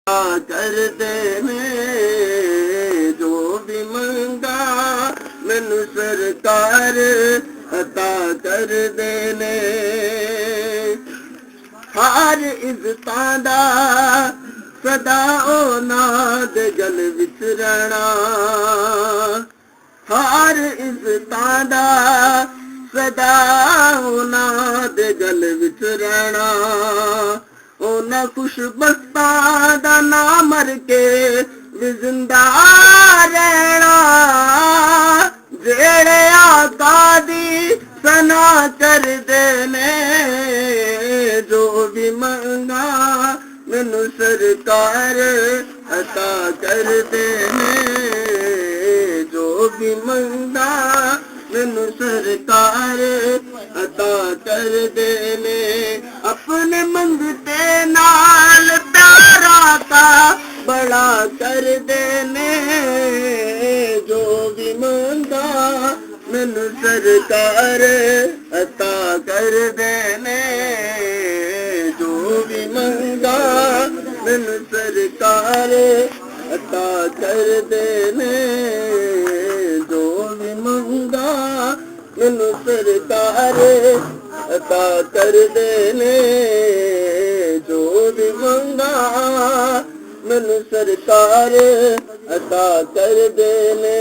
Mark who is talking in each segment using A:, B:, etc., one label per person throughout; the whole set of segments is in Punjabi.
A: कर देने जो भी मंगा मैनू सरकार अता कर देने हर इज्जतां दा सदा नाद गल विच रहना हर इज्जतां दा सदा नाद गल विच रहना ओना खुशबख्तां दा ना मर के भी जिंदा रहना जेड़े आका दी सना कर देने जो भी मंगा मैनू सरकार अता कर देने जो भी मंगा मैनू सरकार अता कर देने अपने मंगते नाल प्यारा का बड़ा कर देने जो भी मंगा मैनू सरकार अता कर देने जो भी मंगा मैनू सरकार अता कर देने जो भी मंगा मैनू सरकार अता कर देने जो भी मंगा मैनू सरकार अता कर देने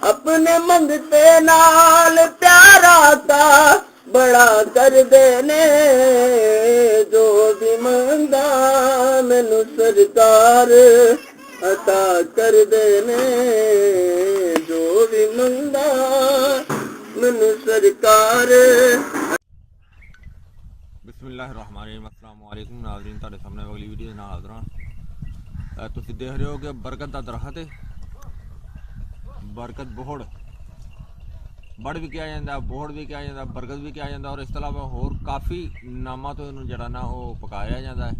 A: अपने मंगते नाल प्यारा का बड़ा कर देने जो भी मंगा मैनू सरकार अता कर देने जो भी मंगा मैनू सरकार।
B: बिस्मिल्लाहिर्रहमानिर्रहीम। अस्सलाम वालेकुम नाज़रीन, तुहाडे सामने अगली वीडियो नाल हाज़र हां। तुसीं देख रहे हो कि बरकत दा दरख्त है, बरकत बोहड़ बड़ भी किया जाता, बोहड़ भी किया जाता, बरकत भी किया जाता और इस तरह होर काफ़ी नामां तो इन्हूं जिहड़ा ना वो पकाया जाता है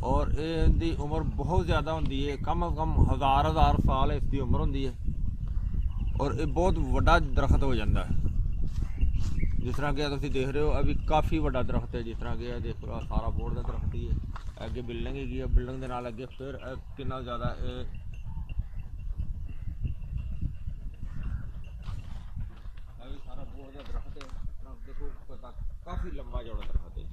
B: और इहदी उम्र बहुत ज़्यादा होंदी है, कम अज़ कम हज़ार साल इसकी उम्र होंदी है और ये बहुत वड्डा दरख्त हो जाता है। जिस तरह कि तुसीं देख रहे हो अभी काफ़ी वड्डा दरख्त है, जिस तरह कि देखो सारा बोहड़ का दरख्त ही है, अगे बिल्डिंग हैगी है, बिल्डिंग के नाल अगे फिर कितना ज़्यादा सारा बोहड़ का दरख्त है। देखो काफ़ी लंबा चौड़ा दरख्त है।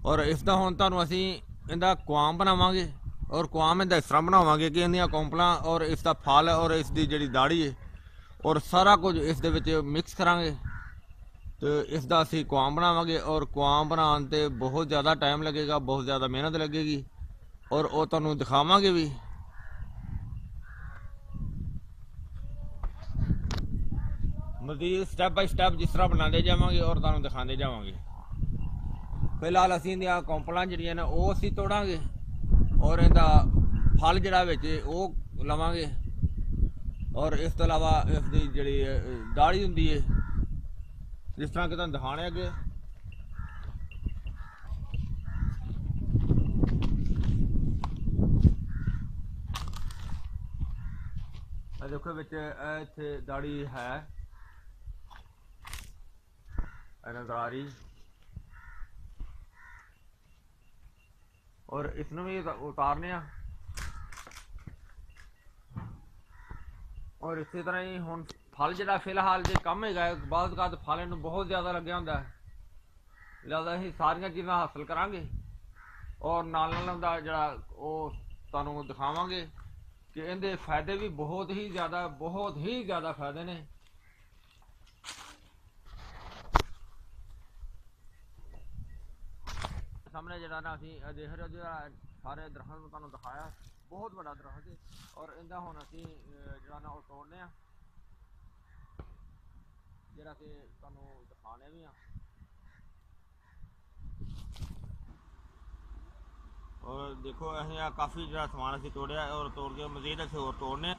B: और इसका हुण तुहानूं असीं इहदा कुआम बनावांगे और कुआम इहदा इस तरह बनावांगे कि इहदियां कौंपलां और इसका फल और इसकी जिहड़ी दाड़ी है और सारा कुछ इस दे विच मिक्स करांगे तो इसका असीं कुआम बनावांगे और कुआम बनाउण ते बहुत ज़्यादा टाइम लगेगा, बहुत ज़्यादा मेहनत लगेगी और वो तुहानूं दिखावांगे भी। मज़ीद स्टैप बाई स्टैप जिस तरह बनाते जावांगे और तुहानूं दिखाते जावांगे। फिलहाल असीं इहदियां कौंपलां जिहड़ियां ने वो असीं तोड़ांगे और इहदा फल जिहड़ा विच वो लवांगे और इस तो इलावा इसकी जिहड़ी दाड़ी हुंदी है जिस तरह कि तुहानूं दिखाने अगे देखो विच इत्थे दाड़ी है नज़र आ रही और इसनूं भी उतारने और इसी तरह ही हुण फल जिहड़ा फिलहाल जे कम हैगा, बाद फल इनूं बहुत ज़्यादा लग्या हुंदा है, लिहाजा असीं सारियां चीज़ां हासिल करांगे और नाल उहदा जिहड़ा ओह तुहानूं दिखावांगे कि इहदे फायदे भी बहुत ही ज़्यादा फायदे ने। सामने जिहड़ा ना असीं देख रहे हो जिहड़ा सारे दरख्त में तुहानूं दिखाया बहुत बड़ा दरख्त है और इहदा हुण असीं जिहड़ा ना ओह तोड़ने आ जिहड़ा कि तुहानूं दिखाने भी आ और देखो असीं काफ़ी जिहड़ा समान असीं तोड़िया और तोड़ के मज़ीद असीं होर तोड़ने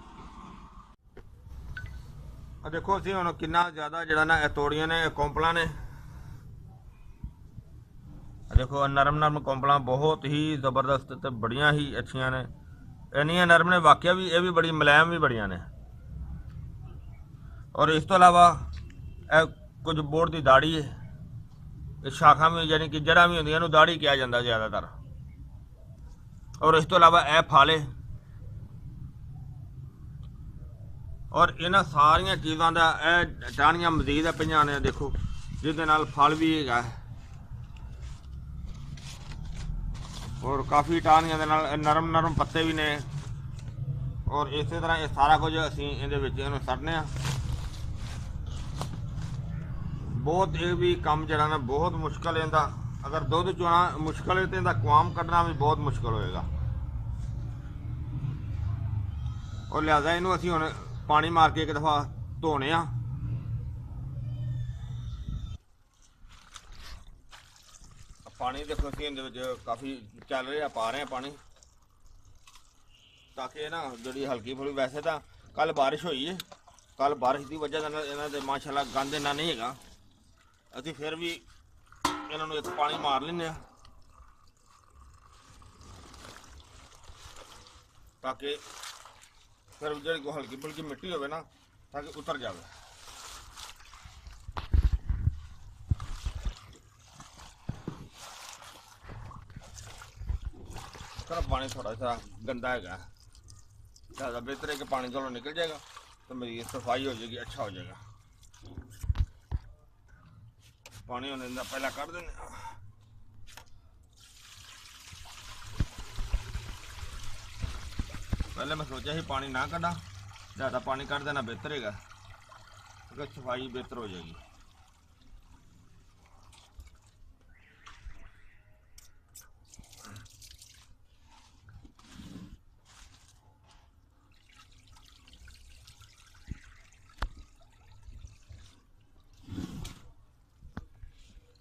B: देखो असीं हुण कितना ज़्यादा जिहड़ा ना तोड़ियां ने कौंपलां ने देखो नरम नरम कौंपलां बहुत ही जबरदस्त ते बड़ियां ही अच्छियां ने, इन्नियां नरम ने वाकया भी, ये भी बड़ी मुलायम भी बड़ियां ने। और इस तो अलावा कुछ बोर्ड की दाड़ी है शाखा भी यानी कि जड़ा भी होंदियां, दाड़ी कहा जाता ज़्यादातर। और इस तो इलावा यह फल है। और इन्हां सारिया चीज़ों का यह टहनियां मजीद पईयां ने देखो, जिहदे नाल फल भी है और काफ़ी टहनियां दे नाल नरम नरम पत्ते भी ने। और इस तरह ये सारा कुछ असीं इहदे विच इहनूं सट्टने आ। बहुत ये भी काम जरा ना बहुत मुश्किल है। अगर दुध चोना मुश्किल है तो इहदा कुआम कढ़ना भी बहुत मुश्किल होएगा। और लिहाजा इनू असीं हुण पानी मार के एक दफ़ा धोने आ। पानी देखो असीं इहदे विच काफ़ी चल रहा, पा रहे हैं पानी, ताकि ना जिहड़ी हल्की फुल्की, वैसे तो कल बारिश हुई है, कल बारिश की वजह नाल इन्हां दे माशाअल्लाह गंद इन्ना नहीं हैगा। असीं फिर भी इन्हां नूं एक पानी मार लैंदे आ, ताकि फिर जिहड़ी कोई हल्की फुल्की मिट्टी होवे ना, ताकि उतर जाए। पर पानी थोड़ा सा गंदा है, ज़्यादा बेहतर है कि पानी चलो निकल जाएगा तो मेरी सफाई हो जाएगी, अच्छा हो जाएगा। पानी होने का पहला कर दें। पहले मैं सोचा ही पानी ना कढ़ा, ज़्यादा पानी कर देना बेहतर है, क्योंकि सफाई बेहतर हो जाएगी।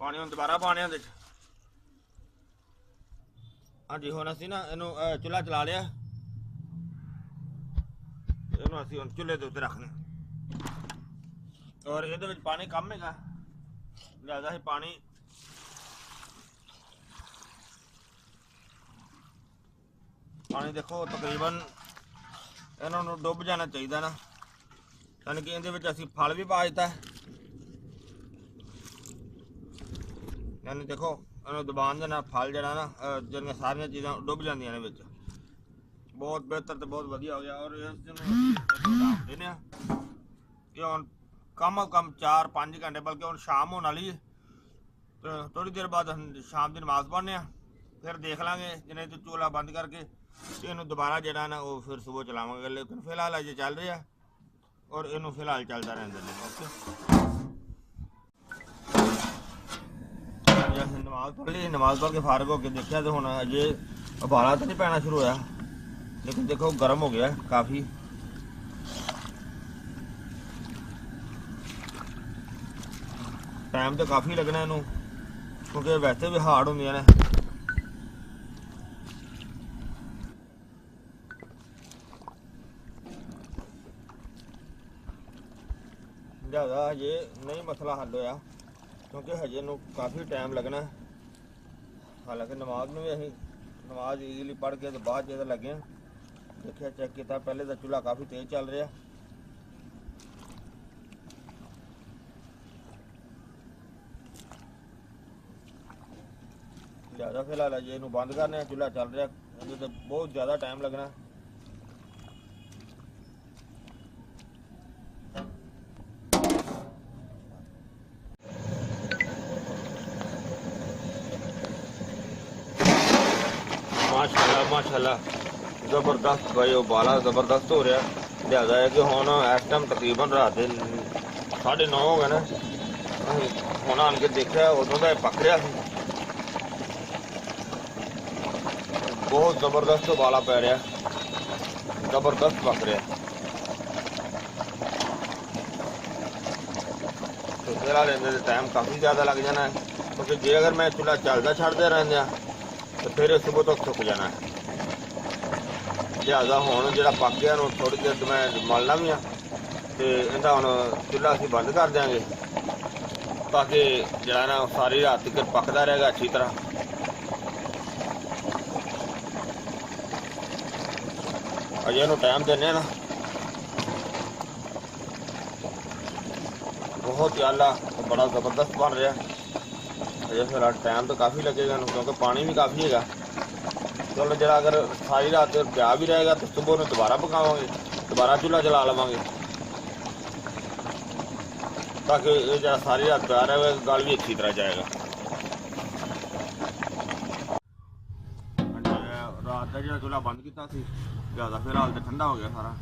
B: पानी हम दोबारा पाने हाँ जी। हुण असीं ना इनू चूल्हा चला लिया, इनू असीं हुण चूल्हे के उत्ते रखने। और इहदे विच पानी कम हैगा, लिहाजा ही पानी देखो तकरीबन इन्हां नूं डुब जाना चाहिए ना, यानी कि इहदे विच असीं फल भी पा दित्ता है, यानी देखो इन्होंने दबान देना, फल जरा ना जिन्हें सारिया चीज़ा डुब जांदियां ने विच। बहुत बेहतर तो बहुत वधिया हो गया। और इस देने कि हुण कम अज कम 4-5 घंटे, बल्कि हुण शाम होने वाली है, तो थोड़ी देर बाद शाम की नमाज पढ़ने, फिर देख लाँगे जिन्हें तो चूल्हा बंद करके इनू दोबारा जरा ना वो फिर सुबह चलावांगे। लेकिन फिलहाल अजे चल रहा और इनू फिलहाल चलता रहता है। ओके, नमाज पढ़ ली, नमाज पढ़ के फारग होकर देखा तो हुण अजे उबाला तो नहीं पैना शुरू होया, लेकिन देखो गर्म हो गया काफ़ी। टाइम तो काफ़ी लगना इनू, क्योंकि वैसे भी हार्ड होंदियां ने। ज़्यादा हजे नहीं मसला हल होया, क्योंकि हजे नू काफ़ी टाइम लगना है। हालांकि नमाज में भी असीं नमाज ईजली पढ़ के तो बाद जो लगे देखिए, चेक किया, पहले तो चूल्हा काफ़ी तेज़ चल रहा। लिहाजा फिलहाल अजे इनू बंद करने, चूल्हा चल रहा, तो बहुत ज़्यादा टाइम लगना। माशाल्लाह माशाल्लाह ज़बरदस्त भाई, उबाला ज़बरदस्त हो रहा। लिहाजा है कि हुण इस टाइम तकरीबन रात के 9:30 हो गए ना, हुण आन के देखा उदों का पक रहा सी। बहुत ज़बरदस्त उबाला पै रहा, ज़बरदस्त पक रहा। तो फिलहाल इन्हें टाइम काफ़ी ज़्यादा लग जाना है, क्योंकि जे अगर मैं चूल्हा चलता छड्डदे रहंदे तो फिर सुबह तक सुक जाना है। लिहाजा हुण जिहड़ा पक गया थोड़ी देर मैं मलना भी हाँ, तो इहदा हुण चूल्हा असीं बंद कर देंगे, ताकि जिहड़ा ना सारी रात तक पकदा रहेगा अच्छी तरह। अजे इहनूं टाइम देने ना, बहुत ही आला बड़ा ज़बरदस्त बन रहा। ਅਜੇ ਫਿਰ ਟਾਈਮ ਤਾਂ ਕਾਫੀ ਲੱਗੇਗਾ ਇਹਨੂੰ, ਕਿਉਂਕਿ ਪਾਣੀ ਵੀ ਕਾਫੀ ਹੈਗਾ। ਚਲੋ ਜਿਹੜਾ ਅਗਰ ਸਾਰੀ ਰਾਤ ਪਿਆ ਵੀ ਰਹੇਗਾ ਤਾਂ ਸੁਬਹ ਨੂੰ ਦੁਬਾਰਾ ਪਕਾਵਾਂਗੇ, ਦੁਬਾਰਾ ਚੁੱਲ੍ਹਾ ਜਲਾ ਲਵਾਂਗੇ, ਤਾਂ ਕਿ ਇਹ ਜਿਹੜਾ ਸਾਰੀ ਰਾਤ ਪਿਆ ਰਹੇ ਗਲ ਵੀ ਅੱਛੀ ਤਰ੍ਹਾਂ ਜਾਏਗਾ। ਰਾਤ ਦਾ ਜਿਹੜਾ ਚੁੱਲ੍ਹਾ ਬੰਦ ਕੀਤਾ ਸੀ ਜ਼ਿਆਦਾ, ਫਿਰ ਹਾਲ ਤਾਂ ਠੰਡਾ ਹੋ ਗਿਆ ਸਾਰਾ,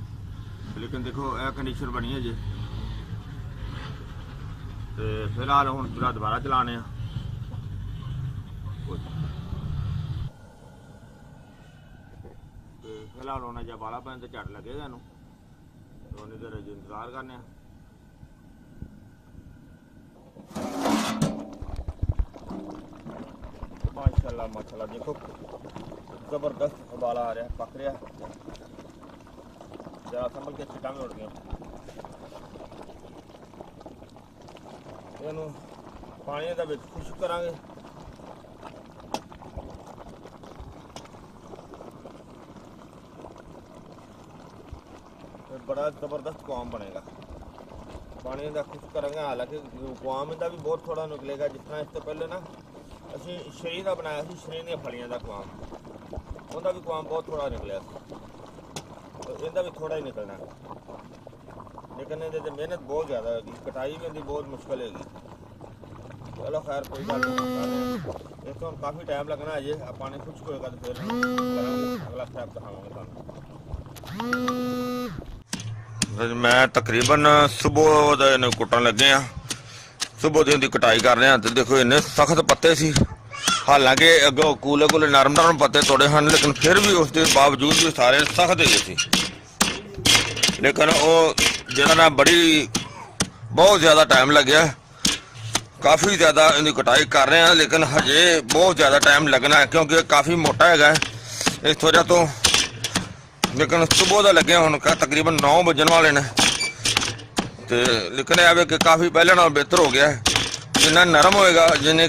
B: ਲੇਕਿਨ ਦੇਖੋ ਇਹ ਕੰਡੀਸ਼ਨ ਬਣੀ ਹੈ ਜੀ। ਤੇ ਫਿਲਹਾਲ ਹੁਣ ਚੁੱਲ੍ਹਾ ਦੁਬਾਰਾ ਚਲਾਣੇ ਆ। ਤੇ ਫਿਲਹਾਲ ਹੁਣ ਜੇ ਬਾਲਾ ਪੈਣ ਤੇ ਝੱਟ ਲੱਗੇਗਾ ਇਹਨੂੰ, ਉਹਨੇ ਦੇਰ ਇੰਤਜ਼ਾਰ ਕਰਨੇ ਆ। ਮਾਸ਼ਾਅੱਲਾ ਮਾਸ਼ਾਅੱਲਾ ਦੇਖੋ ਜ਼ਬਰਦਸਤ ਉਬਾਲਾ ਆ ਰਿਹਾ, ਪੱਕ ਰਿਹਾ। ਜਰਾ ਸੰਭਲ ਕੇ ਛਿੱਟਾਂ ਵੀ ਉੱਡ ਗਈਆਂ। ਇਹਨੂੰ ਪਾਣੀ ਦੇ ਵਿੱਚ ਖੁਸ਼ਕ ਕਰਾਂਗੇ। ਬੜਾ ਜ਼ਬਰਦਸਤ ਕੁਆਮ ਬਣੇਗਾ। ਪਾਣੀ ਦਾ ਖੁਸ਼ਕ ਕਰਾਂਗੇ। ਹਾਲਾਂਕਿ ਕੁਆਮ ਦਾ ਵੀ ਬਹੁਤ ਥੋੜਾ ਨਿਕਲੇਗਾ। ਜਿਸ ਤਰ੍ਹਾਂ ਇਸ ਤੋਂ ਪਹਿਲੇ ਨਾ ਅਸੀਂ ਸ਼ਰੀ ਦਾ ਬਣਾਇਆ ਸੀ, ਸ਼ਰੀ ਦੀਆਂ ਫਲੀਆਂ ਦਾ ਕੁਆਮ, ਉਹਦਾ ਵੀ ਕੁਆਮ ਬਹੁਤ ਥੋੜਾ ਨਿਕਲਿਆ ਸੀ, ਇਹਦਾ ਵੀ ਥੋੜਾ ਹੀ ਨਿਕਲਣਾ। ਲੇਕਿਨ ਇਹਦੇ 'ਤੇ ਮਿਹਨਤ ਬਹੁਤ ਜ਼ਿਆਦਾ ਹੈਗੀ, ਕਟਾਈ ਵੀ ਇਹਦੀ ਬਹੁਤ ਮੁਸ਼ਕਿਲ ਹੈਗੀ। ਚਲੋ ਖੈਰ ਕੋਈ ਗੱਲ ਨਹੀਂ, ਇਸ ਤੋਂ ਕਾਫੀ ਟਾਈਮ ਲੱਗਣਾ ਅਜੇ। ਪਾਣੀ ਖੁਸ਼ਕ ਹੋਏਗਾ ਤਾਂ ਫਿਰ ਅਗਲਾ ਸਟੈਪ ਦਿਖਾਵਾਂਗੇ ਤੁਹਾਨੂੰ। ਮੈਂ ਤਕਰੀਬਨ ਸੁਬਹ ਦਾ ਇਹਨੂੰ ਕੁੱਟਣ ਲੱਗੇ ਆ। ਸੁਬਹ ਦੀ ਕਟਾਈ ਕਰ ਰਹੇ ਹਾਂ ਤੇ ਦੇਖੋ ਇੰਨੇ ਸਖਤ ਪੱਤੇ ਸੀ। ਹਾਲਾਂਕਿ ਅੱਗੋਂ ਕੂਲੇ ਨਰਮ ਪੱਤੇ ਤੋੜੇ ਹਨ, ਲੇਕਿਨ ਫਿਰ ਵੀ ਉਸ ਦੇ ਬਾਵਜੂਦ ਵੀ ਸਾਰੇ ਸਖਤ ਹੈਗੇ ਸੀ। ਲੇਕਿਨ ਉਹ ਜਿਹੜਾ ਨਾ ਬਹੁਤ ਜ਼ਿਆਦਾ ਟਾਈਮ ਲੱਗਿਆ। ਕਾਫੀ ਜ਼ਿਆਦਾ ਇਹਦੀ ਕਟਾਈ ਕਰ ਰਹੇ ਹਾਂ, ਲੇਕਿਨ ਹਜੇ ਬਹੁਤ ਜ਼ਿਆਦਾ ਟਾਈਮ ਲੱਗਣਾ ਹੈ, ਕਿਉਂਕਿ ਇਹ ਕਾਫੀ ਮੋਟਾ ਹੈਗਾ ਇਸ ਵਜ੍ਹਾ ਤੋਂ। ਲੇਕਿਨ ਸੁਬਹ ਦਾ ਲੱਗਿਆ, ਹੁਣ ਤਕਰੀਬਨ 9 ਵੱਜਣ ਵਾਲੇ ਨੇ। ਤੇ ਲੇਕਿਨ ਇਹ ਆਵੇ ਕਿ ਕਾਫੀ ਪਹਿਲੇ ਨਾਲੋਂ ਬਿਹਤਰ ਹੋ ਗਿਆ। ਜਿੰਨਾ ਨਰਮ ਹੋਏਗਾ, ਜਿੰਨੀ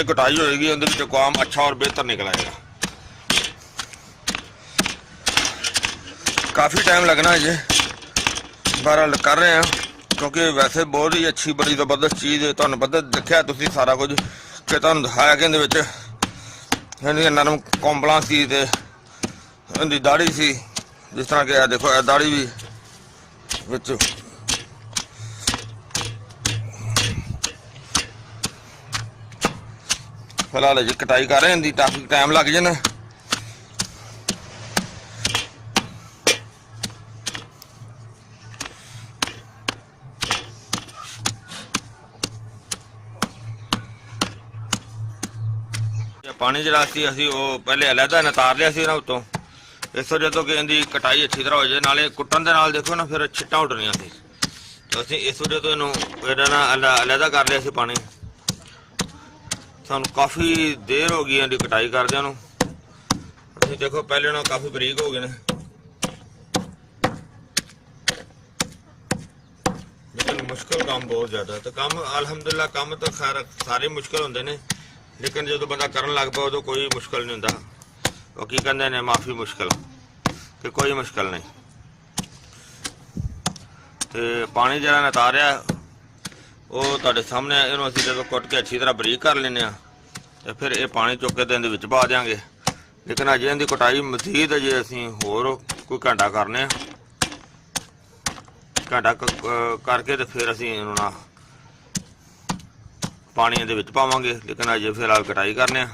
B: ਕਟਾਈ ਹੋਏਗੀ, ਉਹਦੇ ਵਿੱਚ ਕੁਆਮ ਅੱਛਾ ਔਰ ਬਿਹਤਰ ਨਿਕਲ ਆਏਗਾ। ਕਾਫੀ ਟਾਈਮ ਲੱਗਣਾ ਅਜੇ, ਬਹਰਹਾਲ ਕਰ ਰਹੇ ਹਾਂ, ਕਿਉਂਕਿ ਵੈਸੇ ਬਹੁਤ ਹੀ ਅੱਛੀ ਬੜੀ ਜ਼ਬਰਦਸਤ ਚੀਜ਼ ਹੈ। ਤੁਹਾਨੂੰ ਪਤਾ, ਦੇਖਿਆ ਤੁਸੀਂ ਸਾਰਾ ਕੁਝ ਕਿ ਤੁਹਾਨੂੰ ਦਿਖਾਇਆ ਕਿ ਇਹਦੇ ਵਿੱਚ ਇਹਦੀਆਂ ਨਰਮ ਕੋਂਪਲਾਂ ਸੀ ਤੇ ਇਹਦੀ ਦਾੜੀ ਸੀ। ਜਿਸ ਤਰ੍ਹਾਂ ਕਿ ਇਹ ਦੇਖੋ, ਇਹ ਦਾੜੀ ਵੀ ਵਿੱਚ ਫਿਲਹਾਲ ਜੀ ਕਟਾਈ ਕਰ ਰਹੇ ਇਹਦੀ, ਕਾਫੀ ਟਾਈਮ ਲੱਗ ਜਾਣਾ। ਪਾਣੀ ਜਿਹੜਾ ਸੀ ਅਸੀਂ ਉਹ ਪਹਿਲੇ ਅਲੱਗਾ ਨਿਤਾਰ ਲਿਆ ਸੀ ਇਹਨਾਂ ਉੱਤੋਂ, ਇਸ ਵਜ੍ਹਾ ਤੋਂ ਕਿ ਇਹਦੀ ਕਟਾਈ ਅੱਛੀ ਤਰ੍ਹਾਂ ਹੋ ਜਾਏ। ਨਾਲੇ ਕੁੱਟਣ ਦੇ ਨਾਲ ਦੇਖੋ ਨਾ ਫਿਰ ਛਿੱਟਾਂ ਉੱਡਣੀਆਂ ਸੀ, ਅਸੀਂ ਇਸ ਵਜ੍ਹਾ ਤੋਂ ਇਹਨੂੰ ਇਹਦਾ ਨਾ ਅਲੱਗਾ ਕਰ ਲਿਆ ਸੀ ਪਾਣੀ। ਸਾਨੂੰ ਕਾਫੀ ਦੇਰ ਹੋ ਗਈ ਇਹਦੀ ਕਟਾਈ ਕਰਦਿਆਂ ਨੂੰ। ਅਸੀਂ ਦੇਖੋ ਪਹਿਲੇ ਨਾਲੋਂ ਕਾਫੀ ਬਰੀਕ ਹੋ ਗਏ ਨੇ, ਲੇਕਿਨ ਮੁਸ਼ਕਿਲ ਕੰਮ ਬਹੁਤ ਜ਼ਿਆਦਾ। ਤੇ ਕੰਮ ਅਲਹਮਦੁਲਿਲਾ, ਕੰਮ ਤਾਂ ਖੈਰ ਸਾਰੇ ਮੁਸ਼ਕਿਲ ਹੁੰਦੇ ਨੇ, ਲੇਕਿਨ ਜਦੋਂ ਬੰਦਾ ਕਰਨ ਲੱਗ ਪਿਆ ਉਦੋਂ ਕੋਈ ਮੁਸ਼ਕਿਲ ਨਹੀਂ ਹੁੰਦਾ। ਉਹ ਕੀ ਕਹਿੰਦੇ ਨੇ, ਮਾਫੀ ਮੁਸ਼ਕਿਲ, ਕਿ ਕੋਈ ਮੁਸ਼ਕਿਲ ਨਹੀਂ। ਤੇ ਪਾਣੀ ਜਿਹੜਾ ਨਿਤਾਰਿਆ ਉਹ ਤੁਹਾਡੇ ਸਾਹਮਣੇ। ਇਹਨੂੰ ਅਸੀਂ ਜਦੋਂ ਕੁੱਟ ਕੇ ਅੱਛੀ ਤਰ੍ਹਾਂ ਬਰੀਕ ਕਰ ਲੈਂਦੇ ਹਾਂ ਤੇ ਫਿਰ ਇਹ ਪਾਣੀ ਚੁੱਕ ਕੇ ਇਹਦੇ ਵਿੱਚ ਪਾ ਦਿਆਂਗੇ। ਲੇਕਿਨ ਅਜੇ ਇਹਦੀ ਕਟਾਈ ਮਜ਼ੀਦ ਅਜੇ ਅਸੀਂ ਹੋਰ ਕੋਈ ਘੰਟਾ ਕਰਨੇ ਆ। ਘੰਟਾ ਕਰਕੇ ਤੇ ਫਿਰ ਅਸੀਂ ਇਹਨੂੰ ਨਾ ਪਾਣੀ ਇਹਦੇ ਵਿੱਚ ਪਾਵਾਂਗੇ। ਲੇਕਿਨ ਅਜੇ ਫਿਲਹਾਲ ਕਟਾਈ ਕਰਨੇ ਆ।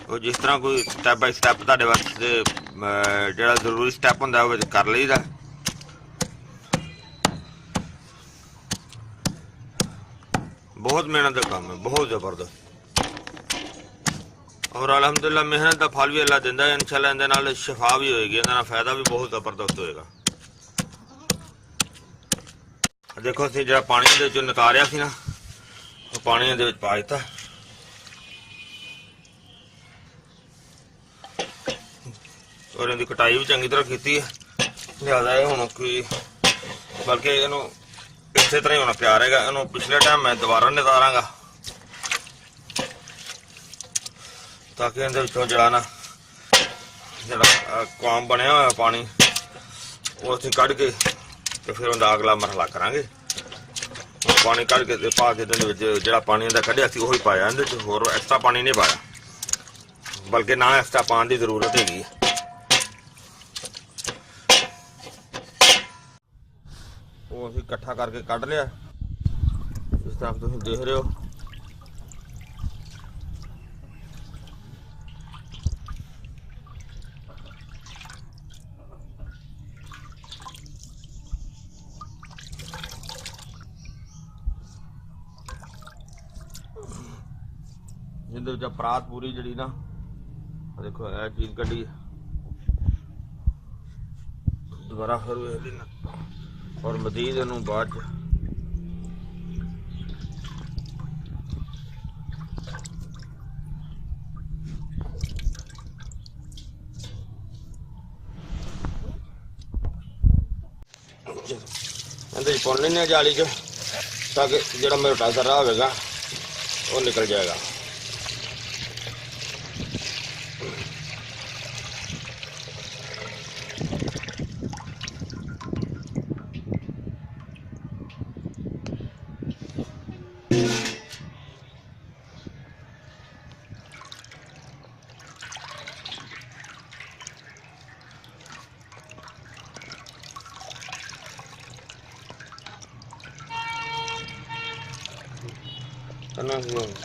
B: ਉਹ ਜਿਸ ਤਰ੍ਹਾਂ ਕੋਈ ਸਟੈਪ ਬਾਈ ਸਟੈਪ ਤੁਹਾਡੇ ਵਾਸਤੇ ਜਿਹੜਾ ਜ਼ਰੂਰੀ ਸਟੈਪ ਹੁੰਦਾ ਉਹ ਵਿੱਚ ਕਰ ਲਈਦਾ। ਬਹੁਤ ਮਿਹਨਤ ਦਾ ਕੰਮ ਹੈ, ਬਹੁਤ ਜ਼ਬਰਦਸਤ। ਔਰ ਅਲਹਮਦੁਲਿਲਾ ਮਿਹਨਤ ਦਾ ਫਲ ਵੀ ਅੱਲਾ ਦਿੰਦਾ ਹੈ। ਇਨਸ਼ਾਅੱਲਾ ਇਹਦੇ ਨਾਲ ਸ਼ਿਫਾ ਵੀ ਹੋਏਗੀ, ਇਹਦੇ ਨਾਲ ਫਾਇਦਾ ਵੀ ਬਹੁਤ ਜ਼ਬਰਦਸਤ ਹੋਏਗਾ। ਦੇਖੋ ਅਸੀਂ ਜਿਹੜਾ ਪਾਣੀ ਦੇ ਵਿੱਚੋਂ ਨਿਤਾਰਿਆ ਸੀ ਨਾ, ਉਹ ਪਾਣੀ ਇਹਦੇ ਵਿੱਚ ਪਾ ਦਿੱਤਾ। ਔਰ ਇਹਦੀ ਕਟਾਈ ਵੀ ਚੰਗੀ ਤਰ੍ਹਾਂ ਕੀਤੀ ਹੈ। ਲਿਆਦਾ ਇਹ ਹੁਣ ਕੋਈ, ਬਲਕਿ ਇਹਨੂੰ ਇਸੇ ਤਰ੍ਹਾਂ ਹੀ ਹੋਣਾ ਪਿਆ ਰਹੇਗਾ। ਇਹਨੂੰ ਪਿਛਲੇ ਟਾਈਮ ਮੈਂ ਦੁਬਾਰਾ ਨਿਤਾਰਾਂਗਾ ਤਾਂ ਕਿ ਇਹਦੇ ਵਿੱਚੋਂ ਜਿਹੜਾ ਕੁਆਮ ਬਣਿਆ ਹੋਇਆ ਪਾਣੀ ਉਹ ਅਸੀਂ ਕੱਢ ਕੇ ਤੇ ਫਿਰ ਉਹਦਾ ਅਗਲਾ ਮਰਹਲਾ ਕਰਾਂਗੇ। ਪਾਣੀ ਕੱਢ ਕੇ ਤੇ ਪਾ ਕੇ ਇਹਦੇ ਵਿੱਚ ਜਿਹੜਾ ਪਾਣੀ ਇਹਦਾ ਕੱਢਿਆ ਸੀ ਉਹੀ ਪਾਇਆ, ਇਹਦੇ 'ਚ ਹੋਰ ਐਕਸਟਰਾ ਪਾਣੀ ਨਹੀਂ ਪਾਇਆ, ਬਲਕਿ ਨਾ ਐਕਸਟਰਾ ਪਾਉਣ ਦੀ ਜ਼ਰੂਰਤ ਹੈਗੀ। ਉਹ ਅਸੀਂ ਇਕੱਠਾ ਕਰਕੇ ਕੱਢ ਲਿਆ, ਜਿਸ ਤਰ੍ਹਾਂ ਤੁਸੀਂ ਦੇਖ ਰਹੇ ਹੋ। जिंदे विच परात पूरी जड़ी ना देखो यह चीज कड्डी दोबारा फिर और मजीद इनू बाद पुन लेने जाली च ताकि जो मोटा जरा होगा वो निकल जाएगा।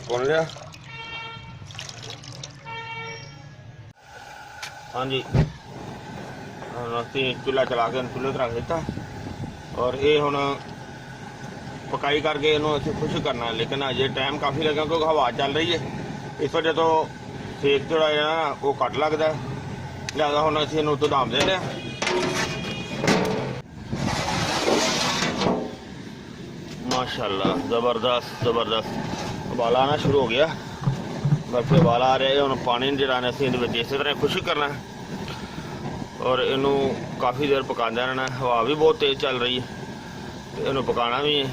B: पुन लिया। हाँ जी, असी चूल्हा चला के चूल्हे रख दिता और ये हुण पकाई करके इनू असीं खुश करना है, लेकिन अजे टाइम काफ़ी लगा क्योंकि हवा चल रही है, इस वजह तो सेक जोड़ा है ना वो घट लगता है, लिहाजा हुण असीं इनू धुदाम दे रहे। माशाल्लाह जबरदस्त जबरदस्त उबाला आना शुरू हो गया, बल्कि उबाला आ रहा है। हम पानी जो इस तरह खुश करना है और इनू काफ़ी देर पकाते रहना है। हवा भी बहुत तेज़ चल रही है तो इनू पकाना भी है,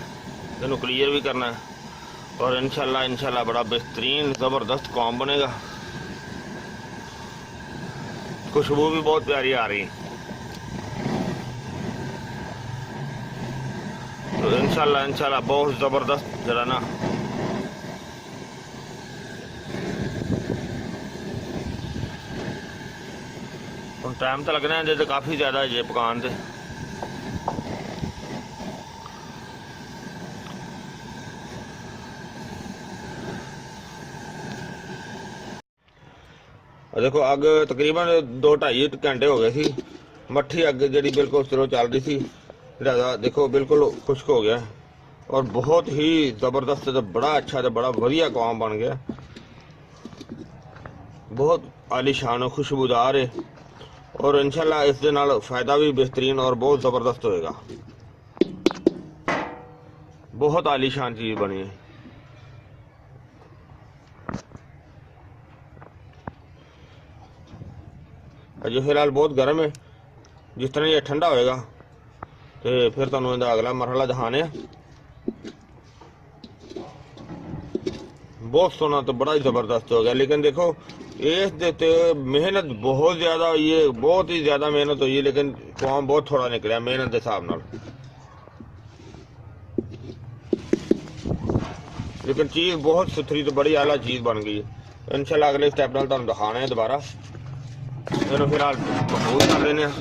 B: इनू क्लीयर भी करना है और इंशाल्लाह बड़ा बेहतरीन ज़बरदस्त कौम बनेगा। खुशबू भी बहुत प्यारी आ रही है तो इंशाल्लाह बहुत ज़बरदस्त जरा ना टाइम तो लगना है, तो काफ़ी ज़्यादा है पकान से। देखो अग तकरीबन 2-2.5 घंटे हो गए सी, मट्ठी अग जी बिल्कुल सिरों चल रही थी, लिहाजा देखो बिल्कुल खुश्क हो गया और बहुत ही ज़बरदस्त तो बड़ा अच्छा तो बड़ा वधिया कौम बन गया, बहुत आलीशान और खुशबूदार है और इंशाल्लाह इस दे नाल फायदा भी बेहतरीन और बहुत ज़बरदस्त होएगा। बहुत आलीशान चीज़ बनी है। अजे फिलहाल बहुत गर्म है, जिस तरह ये ठंडा होएगा तो फिर तुहानूं इहदा अगला मरहला दिखाने। बहुत सोना तो बड़ा ही ज़बरदस्त हो गया, लेकिन देखो इस देते मेहनत बहुत ज़्यादा हुई है, बहुत ही ज़्यादा मेहनत हुई है, लेकिन कौम बहुत थोड़ा निकलिया मेहनत के हिसाब नाल। लेकिन चीज़ बहुत सुथरी तो बड़ी आला चीज़ बन गई है। इंशाल्लाह अगले स्टैप नाल तुहानूं दिखाना है दोबारा। इन्हूं फिलहाल मकबूल कर लेने हैं।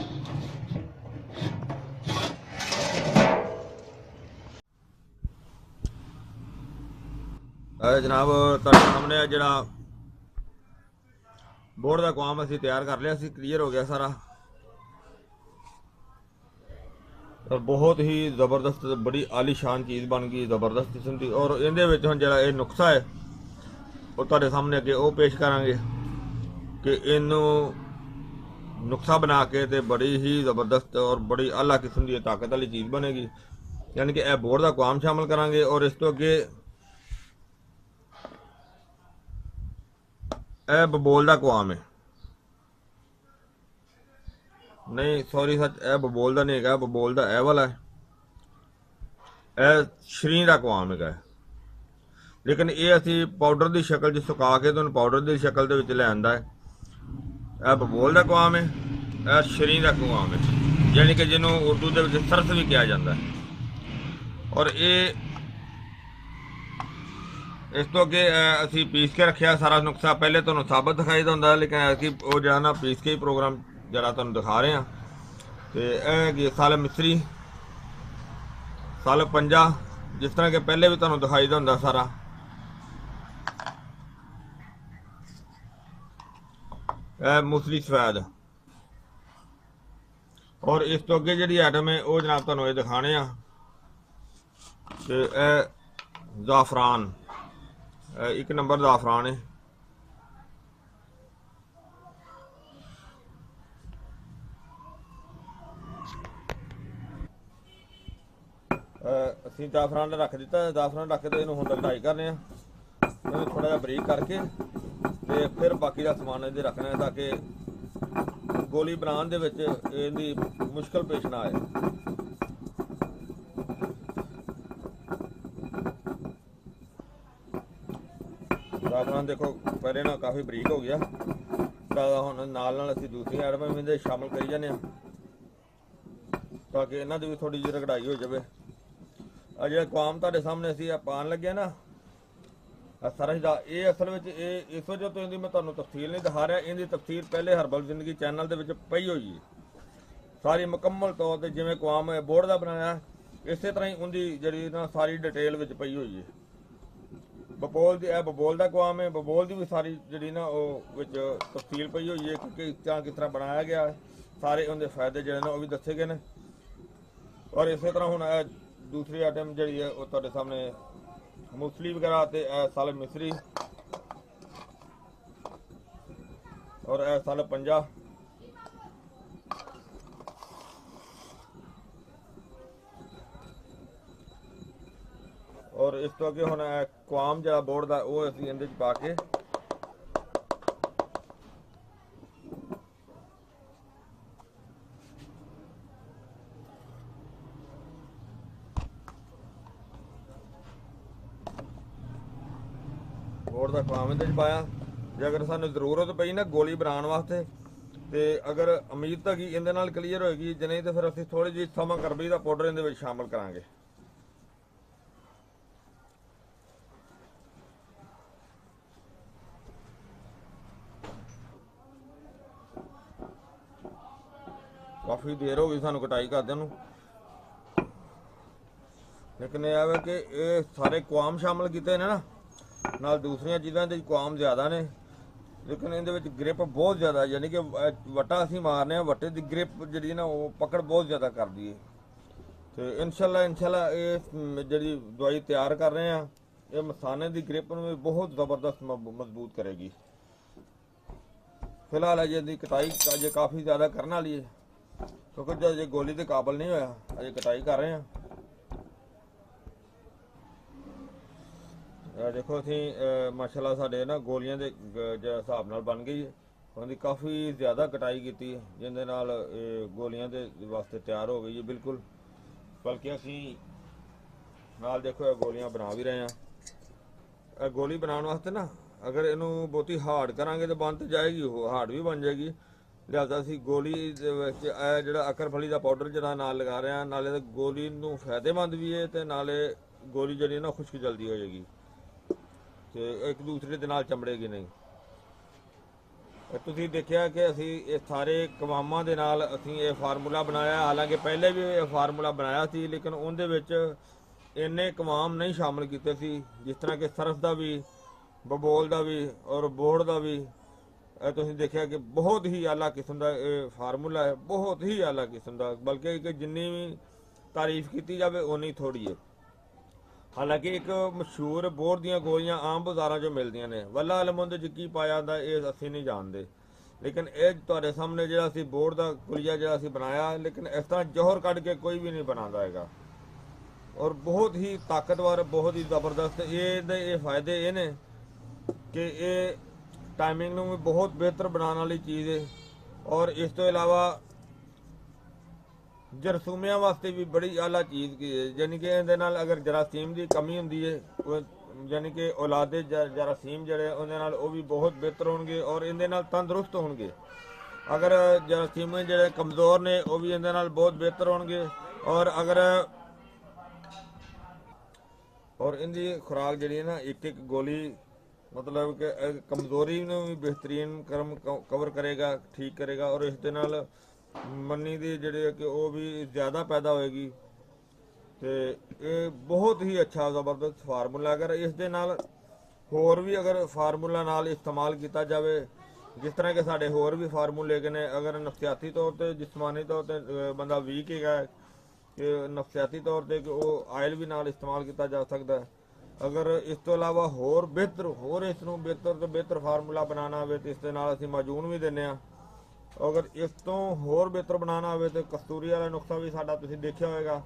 B: जनाब तुहाडे सामने जिहड़ा बोर्ड का काम असीं तैयार कर लिया सी, क्लीयर हो गया सारा और बहुत ही ज़बरदस्त बड़ी आलीशान चीज़ बन गई, ज़बरदस्त किस्म की। और इहदे विच हुण जिहड़ा नुस्खा है वो तुहाडे सामने अगे वो पेश करांगे कि इनू नुस्खा बना के ते बड़ी ही ज़बरदस्त और बड़ी आला किस्म की ताकत वाली चीज़ बनेगी। यानी कि यह बोर्ड का काम शामिल करांगे और इस तो अगे यह बबोल का कवाम है, नहीं सॉरी सच यह बबोल का नहीं है, बबोल का यह वाला है, यह छरी का कवाम है। लेकिन ये असी पाउडर की शक्ल च सुका के तो पाउडर की शक्ल के ले आंदा है। यह बबोल का कवाम है, यह छरी का कवाम है, यानी कि जिन्होंने उर्दू के सरस भी कहा जाता है। और ये ਇਸ ਤੋਂ ਅੱਗੇ ਅਸੀਂ ਪੀਸ ਕੇ ਰੱਖਿਆ ਸਾਰਾ ਨੁਕਸਾ। ਪਹਿਲੇ ਤੁਹਾਨੂੰ ਸਾਬਤ ਦਿਖਾਈ ਦਾ ਹੁੰਦਾ, ਲੇਕਿਨ ਅਸੀਂ ਉਹ ਜਿਹੜਾ ਨਾ ਪੀਸ ਕੇ ਹੀ ਪ੍ਰੋਗਰਾਮ ਜਿਹੜਾ ਤੁਹਾਨੂੰ ਦਿਖਾ ਰਹੇ ਹਾਂ। ਤੇ ਇਹ ਹੈਗੀ ਸਾਲ ਮਿਸਰੀ, ਸਾਲ ਪੰਜਾ, ਜਿਸ ਤਰ੍ਹਾਂ ਕਿ ਪਹਿਲੇ ਵੀ ਤੁਹਾਨੂੰ ਦਿਖਾਈ ਦਾ ਹੁੰਦਾ ਸਾਰਾ। ਇਹ ਮੂਸਲੀ ਸਫੈਦ। ਔਰ ਇਸ ਤੋਂ ਅੱਗੇ ਜਿਹੜੀ ਆਈਟਮ ਹੈ ਉਹ ਜਨਾਬ ਤੁਹਾਨੂੰ ਇਹ ਦਿਖਾਣੇ ਆ। ਤੇ ਇਹ ਜ਼ਾਫਰਾਨ, ਇੱਕ ਨੰਬਰ ਜ਼ਾਫਰਾਨ ਹੈ। ਅਸੀਂ ਜ਼ਾਫਰਾਨ ਰੱਖ ਦਿੱਤਾ। ਜ਼ਾਫਰਾਨ ਰੱਖ ਕੇ ਇਹਨੂੰ ਹੁਣ ਕਢਾਈ ਕਰਨੇ ਆ, ਇਹਨੂੰ ਥੋੜਾ ਜਿਹਾ ਬਰੀਕ ਕਰਕੇ ਤੇ ਫਿਰ ਬਾਕੀ ਦਾ ਸਮਾਨ ਇਹਦੇ ਰੱਖਣਾ ਹੈ, ਤਾਂ ਕਿ ਗੋਲੀ ਬਣਾਉਣ ਦੇ ਵਿੱਚ ਇਹਦੀ ਮੁਸ਼ਕਲ ਪੇਸ਼ ਨਾ ਆਏ। ਜ਼ਾਫਰਾਨ ਦੇਖੋ ਪਹਿਲੇ ਨਾਲ ਕਾਫੀ ਬਰੀਕ ਹੋ ਗਿਆ, ਤਾਂ ਹੁਣ ਨਾਲ ਅਸੀਂ ਦੂਸਰੀ ਆਈਟਮਾਂ ਵੀ ਇਹਦੇ ਸ਼ਾਮਲ ਕਰੀ ਜਾਂਦੇ ਹਾਂ, ਤਾਂ ਕਿ ਇਹਨਾਂ ਦੀ ਵੀ ਥੋੜੀ ਜਿਹੀ ਕਢਾਈ ਹੋ ਜਾਵੇ। ਆ ਜਿਹੜਾ ਕੁਆਮ ਤੁਹਾਡੇ ਸਾਹਮਣੇ ਅਸੀਂ ਪਾਉਣ ਲੱਗੇ ਨਾ ਸਰਜ ਦਾ, ਇਹ ਅਸਲ ਵਿੱਚ ਇਹ ਇਸ ਵਜ੍ਹਾ ਤੋਂ ਇਹਦੀ ਮੈਂ ਤੁਹਾਨੂੰ ਤਫਸੀਲ ਨਹੀਂ ਦਿਖਾ ਰਿਹਾ। ਇਹਦੀ ਤਫਸੀਲ ਪਹਿਲੇ ਹਰਬਲ ਜ਼ਿੰਦਗੀ ਚੈਨਲ ਦੇ ਵਿੱਚ ਪਈ ਹੋਈ ਹੈ ਸਾਰੀ ਮੁਕੰਮਲ ਤੌਰ ਤੇ। ਜਿਵੇਂ ਕੁਆਮ ਬੋਰਡ ਦਾ ਬਣਾਇਆ, ਇਸੇ ਤਰ੍ਹਾਂ ਹੀ ਉਹਦੀ ਜਿਹੜੀ ਨਾ ਸਾਰੀ ਡਿਟੇਲ ਵਿੱਚ ਪਈ ਹੋਈ ਹੈ। ਬਬੋਲ ਦੀ, ਇਹ ਬਬੋਲ ਦਾ ਕੁਆਮ ਹੈ, ਬਬੋਲ ਦੀ ਵੀ ਸਾਰੀ ਜਿਹੜੀ ਨਾ ਉਹ ਵਿੱਚ ਤਫਸੀਲ ਪਈ ਹੋਈ ਹੈ ਕਿ ਕਿਸ ਤਰ੍ਹਾਂ ਬਣਾਇਆ ਗਿਆ, ਸਾਰੇ ਉਹਦੇ ਫਾਇਦੇ ਜਿਹੜੇ ਨੇ ਉਹ ਵੀ ਦੱਸੇ ਗਏ ਨੇ। ਔਰ ਇਸੇ ਤਰ੍ਹਾਂ ਹੁਣ ਦੂਸਰੀ ਆਈਟਮ ਜਿਹੜੀ ਹੈ ਉਹ ਤੁਹਾਡੇ ਸਾਹਮਣੇ ਮੂਸਲੀ ਵਗੈਰਾ ਤੇ ਇਹ ਸਾਲ ਮਿਸਰੀ ਔਰ ਇਹ ਸਾਲ ਪੰਜਾ। ਔਰ ਇਸ ਤੋਂ ਅੱਗੇ ਹੁਣ ਕੁਆਮ ਜਿਹੜਾ ਬੋਰਡ ਦਾ ਉਹ ਅਸੀਂ ਇਹਦੇ 'ਚ ਪਾ ਕੇ ਬੋਰਡ ਦਾ ਕੁਆਮ ਇਹਦੇ 'ਚ ਪਾਇਆ। ਜੇ ਅਗਰ ਸਾਨੂੰ ਜ਼ਰੂਰਤ ਪਈ ਨਾ ਗੋਲੀ ਬਣਾਉਣ ਵਾਸਤੇ, ਤੇ ਅਗਰ ਉਮੀਦ ਤਾਂ ਕਿ ਇਹਦੇ ਨਾਲ ਕਲੀਅਰ ਹੋਏਗੀ, ਜੇ ਨਹੀਂ ਤਾਂ ਫਿਰ ਅਸੀਂ ਥੋੜੀ ਜਿਹੀ ਸਮਾਂ ਕਰਬੀ ਦਾ ਪਾਊਡਰ ਇਹਦੇ ਵਿੱਚ ਸ਼ਾਮਲ ਕਰਾਂਗੇ। ਕਾਫੀ ਦੇਰ ਹੋ ਗਈ ਸਾਨੂੰ ਕਟਾਈ ਕਰਦਿਆਂ ਨੂੰ, ਲੇਕਿਨ ਇਹ ਹੈ ਕਿ ਇਹ ਸਾਰੇ ਕੁਆਮ ਸ਼ਾਮਲ ਕੀਤੇ ਨੇ ਨਾ, ਨਾਲ ਦੂਸਰੀਆਂ ਚੀਜ਼ਾਂ ਦੇ ਕੁਆਮ ਜ਼ਿਆਦਾ ਨੇ, ਲੇਕਿਨ ਇਹਦੇ ਵਿੱਚ ਗ੍ਰਿਪ ਬਹੁਤ ਜ਼ਿਆਦਾ, ਯਾਨੀ ਕਿ ਵਟਾ ਅਸੀਂ ਮਾਰਨੇ ਆ, ਵਟੇ ਦੀ ਗ੍ਰਿਪ ਜਿਹੜੀ ਨਾ ਉਹ ਪਕੜ ਬਹੁਤ ਜ਼ਿਆਦਾ ਕਰਦੀ ਹੈ। ਤੇ ਇਨਸ਼ਾਅੱਲਾ ਇਹ ਜਿਹੜੀ ਦਵਾਈ ਤਿਆਰ ਕਰ ਰਹੇ ਆ, ਇਹ ਮਸਾਨੇ ਦੀ ਗ੍ਰਿਪ ਨੂੰ ਵੀ ਬਹੁਤ ਜ਼ਬਰਦਸਤ ਮਜ਼ਬੂਤ ਕਰੇਗੀ। ਫਿਲਹਾਲ ਅਜੇ ਦੀ ਕਟਾਈ ਅਜੇ ਕਾਫੀ ਜ਼ਿਆਦਾ ਕਰਨ ਵਾਲੀ ਹੈ, ਕਿਉਂਕਿ ਅਜੇ ਗੋਲੀ ਦੇ ਕਾਬਲ ਨਹੀਂ ਹੋਇਆ, ਅਜੇ ਕਟਾਈ ਕਰ ਰਹੇ ਆ। ਦੇਖੋ ਅਸੀਂ ਮਾਸ਼ਾਅੱਲਾ ਸਾਡੇ ਨਾ ਗੋਲੀਆਂ ਦੇ ਜਿਹੜਾ ਹਿਸਾਬ ਨਾਲ ਬਣ ਗਈ ਹੈ, ਉਹਦੀ ਕਾਫੀ ਜ਼ਿਆਦਾ ਕਟਾਈ ਕੀਤੀ ਹੈ, ਜਿਹਦੇ ਨਾਲ ਗੋਲੀਆਂ ਦੇ ਵਾਸਤੇ ਤਿਆਰ ਹੋ ਗਈ ਹੈ ਬਿਲਕੁਲ। ਬਲਕਿ ਅਸੀਂ ਨਾਲ ਦੇਖੋ ਇਹ ਗੋਲੀਆਂ ਬਣਾ ਵੀ ਰਹੇ ਹਾਂ। ਇਹ ਗੋਲੀ ਬਣਾਉਣ ਵਾਸਤੇ ਨਾ ਅਗਰ ਇਹਨੂੰ ਬਹੁਤੀ ਹਾਰਡ ਕਰਾਂਗੇ ਤਾਂ ਬਣ ਤਾਂ ਜਾਏਗੀ, ਉਹ ਹਾਰਡ ਵੀ ਬਣ ਜਾਏਗੀ। ਲਿਹਾਜ਼ਾ ਅਸੀਂ ਗੋਲੀ ਦੇ ਵਿੱਚ ਇਹ ਜਿਹੜਾ ਅਕਰਫਲੀ ਦਾ ਪਾਊਡਰ ਜਿਹੜਾ ਨਾਲ ਲਗਾ ਰਹੇ ਹਾਂ, ਨਾਲੇ ਗੋਲੀ ਨੂੰ ਫਾਇਦੇਮੰਦ ਵੀ ਹੈ ਤੇ ਨਾਲੇ ਗੋਲੀ ਜਿਹੜੀ ਨਾ ਖੁਸ਼ਕ ਜਲਦੀ ਹੋ ਜਾਏਗੀ ਤੇ ਇੱਕ ਦੂਸਰੇ ਦੇ ਨਾਲ ਚਮੜੇਗੀ ਨਹੀਂ। ਤੁਸੀਂ ਦੇਖਿਆ ਕਿ ਅਸੀਂ ਇਹ ਸਾਰੇ ਕਵਾਮਾਂ ਦੇ ਨਾਲ ਅਸੀਂ ਇਹ ਫਾਰਮੂਲਾ ਬਣਾਇਆ, ਹਾਲਾਂਕਿ ਪਹਿਲੇ ਵੀ ਇਹ ਫਾਰਮੂਲਾ ਬਣਾਇਆ ਸੀ, ਲੇਕਿਨ ਉਹਦੇ ਵਿੱਚ ਇੰਨੇ ਕਵਾਮ ਨਹੀਂ ਸ਼ਾਮਲ ਕੀਤੇ ਸੀ, ਜਿਸ ਤਰ੍ਹਾਂ ਕਿ ਸਰਫ ਦਾ ਵੀ, ਬਬੋਲ ਦਾ ਵੀ ਔਰ ਬੋਰਡ ਦਾ ਵੀ। ਤੁਸੀਂ ਦੇਖਿਆ ਕਿ ਬਹੁਤ ਹੀ ਆਲਾ ਕਿਸਮ ਦਾ ਇਹ ਫਾਰਮੂਲਾ ਹੈ, ਬਹੁਤ ਹੀ ਆਲਾ ਕਿਸਮ ਦਾ, ਬਲਕਿ ਕਿ ਜਿੰਨੀ ਵੀ ਤਾਰੀਫ ਕੀਤੀ ਜਾਵੇ ਓਨੀ ਥੋੜੀ ਹੈ। ਹਾਲਾਂਕਿ ਇੱਕ ਮਸ਼ਹੂਰ ਬੋਰਡ ਦੀਆਂ ਗੋਲੀਆਂ ਆਮ ਬਾਜ਼ਾਰਾਂ 'ਚੋਂ ਮਿਲਦੀਆਂ ਨੇ, ਵੱਲਾ ਆਲਮ ਉਹਦੇ 'ਚ ਕੀ ਪਾਇਆ ਜਾਂਦਾ ਇਹ ਅਸੀਂ ਨਹੀਂ ਜਾਣਦੇ, ਲੇਕਿਨ ਇਹ ਤੁਹਾਡੇ ਸਾਹਮਣੇ ਜਿਹੜਾ ਅਸੀਂ ਬੋਰਡ ਦਾ ਗੁਲੀਆ ਜਿਹੜਾ ਅਸੀਂ ਬਣਾਇਆ, ਲੇਕਿਨ ਇਸ ਤਰ੍ਹਾਂ ਜ਼ੋਹਰ ਕੱਢ ਕੇ ਕੋਈ ਵੀ ਨਹੀਂ ਬਣਾਉਂਦਾ ਹੈਗਾ, ਔਰ ਬਹੁਤ ਹੀ ਤਾਕਤਵਰ, ਬਹੁਤ ਹੀ ਜ਼ਬਰਦਸਤ। ਇਹਦੇ ਇਹ ਫਾਇਦੇ ਇਹ ਨੇ ਕਿ ਇਹ ਟਾਈਮਿੰਗ ਨੂੰ ਵੀ ਬਹੁਤ ਬਿਹਤਰ ਬਣਾਉਣ ਵਾਲੀ ਚੀਜ਼ ਹੈ, ਔਰ ਇਸ ਤੋਂ ਇਲਾਵਾ ਜਰਸੂਮਿਆਂ ਵਾਸਤੇ ਵੀ ਬੜੀ ਆਲਾ ਚੀਜ਼ ਕੀ ਹੈ, ਯਾਨੀ ਕਿ ਇਹਦੇ ਨਾਲ ਅਗਰ ਜਰਾਸੀਮ ਦੀ ਕਮੀ ਹੁੰਦੀ ਹੈ, ਯਾਨੀ ਕਿ ਔਲਾਦੇ ਜਰਾਸੀਮ ਜਿਹੜੇ ਉਹਦੇ ਨਾਲ ਉਹ ਵੀ ਬਹੁਤ ਬਿਹਤਰ ਹੋਣਗੇ ਔਰ ਇਹਦੇ ਨਾਲ ਤੰਦਰੁਸਤ ਹੋਣਗੇ। ਅਗਰ ਜਰਾਸੀਮ ਜਿਹੜੇ ਕਮਜ਼ੋਰ ਨੇ ਉਹ ਵੀ ਇਹਦੇ ਨਾਲ ਬਹੁਤ ਬਿਹਤਰ ਹੋਣਗੇ। ਔਰ ਅਗਰ ਔਰ ਇਹਦੀ ਖੁਰਾਕ ਜਿਹੜੀ ਹੈ ਨਾ, ਇੱਕ ਇੱਕ ਗੋਲੀ ਮਤਲਬ ਕਿ ਕਮਜ਼ੋਰੀ ਨੂੰ ਵੀ ਬਿਹਤਰੀਨ ਕਵਰ ਕਰੇਗਾ, ਠੀਕ ਕਰੇਗਾ। ਔਰ ਇਸ ਦੇ ਨਾਲ ਮੰਨੀ ਦੀ ਜਿਹੜੀ ਕਿ ਉਹ ਵੀ ਜ਼ਿਆਦਾ ਪੈਦਾ ਹੋਏਗੀ। ਤੇ ਇਹ ਬਹੁਤ ਹੀ ਅੱਛਾ ਜ਼ਬਰਦਸਤ ਫਾਰਮੂਲਾ। ਅਗਰ ਇਸ ਦੇ ਨਾਲ ਹੋਰ ਵੀ ਅਗਰ ਫਾਰਮੂਲਾ ਨਾਲ ਇਸਤੇਮਾਲ ਕੀਤਾ ਜਾਵੇ, ਜਿਸ ਤਰ੍ਹਾਂ ਕਿ ਸਾਡੇ ਹੋਰ ਵੀ ਫਾਰਮੂਲੇ ਹੈਗੇ ਨੇ, ਅਗਰ ਨਫਸਿਆਤੀ ਤੌਰ ਤੇ, ਜਿਸਮਾਨੀ ਤੌਰ ਤੇ ਬੰਦਾ ਵੀਕ ਹੈਗਾ ਕਿ ਨਫਸਿਆਤੀ ਤੌਰ ਤੇ, ਕਿ ਉਹ ਆਇਲ ਵੀ ਨਾਲ ਇਸਤੇਮਾਲ ਕੀਤਾ ਜਾ ਸਕਦਾ ਹੈ। ਅਗਰ ਇਸ ਤੋਂ ਇਲਾਵਾ ਹੋਰ ਇਸ ਨੂੰ ਬਿਹਤਰ ਤੋਂ ਬਿਹਤਰ ਫਾਰਮੂਲਾ ਬਣਾਉਣਾ ਹੋਵੇ ਤੇ ਇਸ ਦੇ ਨਾਲ ਅਸੀਂ ਮਾਜੂਨ ਵੀ ਦਿੰਦੇ ਹਾਂ। ਅਗਰ ਇਸ ਤੋਂ ਹੋਰ ਬਿਹਤਰ ਬਣਾਉਣਾ ਹੋਵੇ ਤੇ ਕਸਤੂਰੀ ਵਾਲਾ ਨੁਸਖਾ ਵੀ ਸਾਡਾ ਤੁਸੀਂ ਦੇਖਿਆ ਹੋਵੇਗਾ,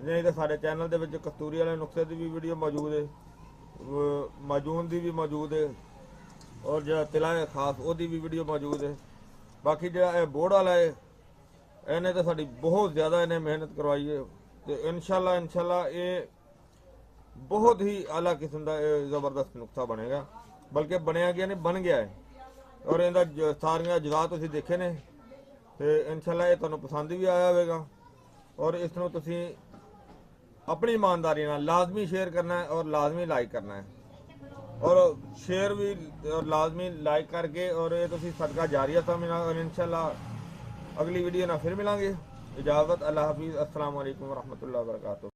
B: ਨਹੀਂ ਤਾਂ ਸਾਡੇ ਚੈਨਲ ਦੇ ਵਿੱਚ ਕਸਤੂਰੀ ਵਾਲੇ ਨੁਸਖੇ ਦੀ ਵੀ ਵੀਡੀਓ ਮੌਜੂਦ ਹੈ, ਮਾਜੂਨ ਦੀ ਵੀ ਮੌਜੂਦ ਹੈ, ਔਰ ਜਿਹੜਾ ਤਿਲਾ ਹੈ ਖਾਸ ਉਹਦੀ ਵੀ ਵੀਡੀਓ ਮੌਜੂਦ ਹੈ। ਬਾਕੀ ਜਿਹੜਾ ਇਹ ਬੋਰਡ ਵਾਲਾ ਹੈ, ਇਹਨੇ ਤਾਂ ਸਾਡੀ ਬਹੁਤ ਜ਼ਿਆਦਾ ਇਹਨੇ ਮਿਹਨਤ ਕਰਵਾਈ ਹੈ ਤੇ ਇਨਸ਼ਾਅੱਲਾ ਇਹ ਬਹੁਤ ਹੀ ਆਲਾ ਕਿਸਮ ਦਾ ਇਹ ਜ਼ਬਰਦਸਤ ਨੁਸਖਾ ਬਣੇਗਾ। ਬਲਕਿ ਬਣਿਆ ਗਿਆ ਨਹੀਂ, ਬਣ ਗਿਆ ਹੈ। ਔਰ ਇਹਦਾ ਸਾਰੀਆਂ ਅਜਜ਼ਾ ਤੁਸੀਂ ਦੇਖੇ ਨੇ ਤੇ ਇਨਸ਼ਾਅੱਲਾ ਇਹ ਤੁਹਾਨੂੰ ਪਸੰਦ ਵੀ ਆਇਆ ਹੋਵੇਗਾ। ਔਰ ਇਸ ਨੂੰ ਤੁਸੀਂ ਆਪਣੀ ਇਮਾਨਦਾਰੀ ਨਾਲ ਲਾਜ਼ਮੀ ਸ਼ੇਅਰ ਕਰਨਾ ਹੈ ਔਰ ਲਾਜ਼ਮੀ ਲਾਈਕ ਕਰਨਾ ਹੈ, ਔਰ ਸ਼ੇਅਰ ਵੀ ਔਰ ਲਾਜ਼ਮੀ ਲਾਈਕ ਕਰਕੇ, ਔਰ ਇਹ ਤੁਸੀਂ ਸਦਕਾ ਜਾਰੀਆ ਸਮਝਣਾ। ਔਰ ਇਨਸ਼ਾਅੱਲਾ ਅਗਲੀ ਵੀਡੀਓ ਨਾਲ ਫਿਰ ਮਿਲਾਂਗੇ। इजाज़त, अल्लाह हाफिज़, अस्सलाम वालेकुम वरहमतुल्लाहि वबरकातुहू।